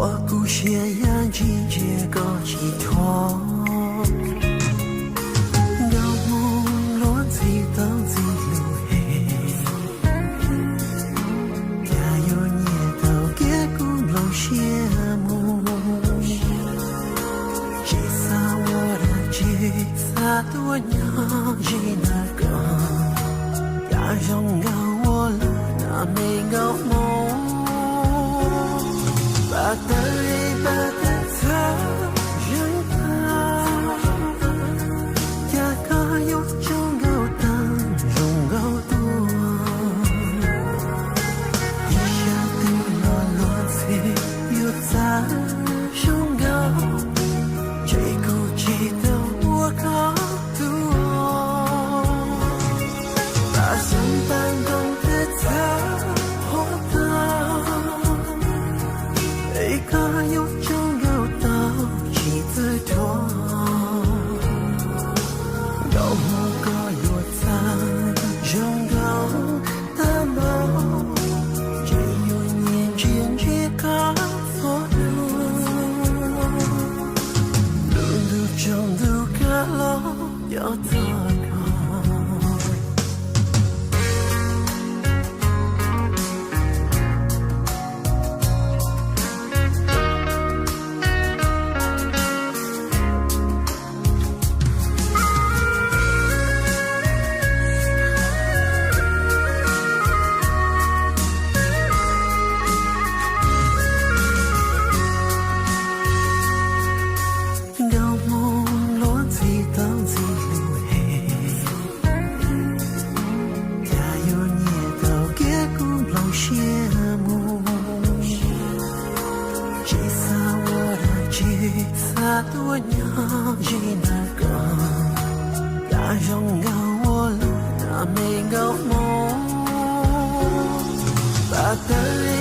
我不想让季节搞寄托，有梦落地到自路黑，加油你到结果老羡慕，其实我的其实多年只那个，要让我了那没个梦。把的爱，把的他，让他，呀个有种高档，容高多，一下对了落在有在容高，这个记得我高度，把上班工的他。一个有种有道一直拖，有某个有在容高的梦，只有年轻去看错路，路中路个路要走高。多年只那个，要让我了那没个梦，把的。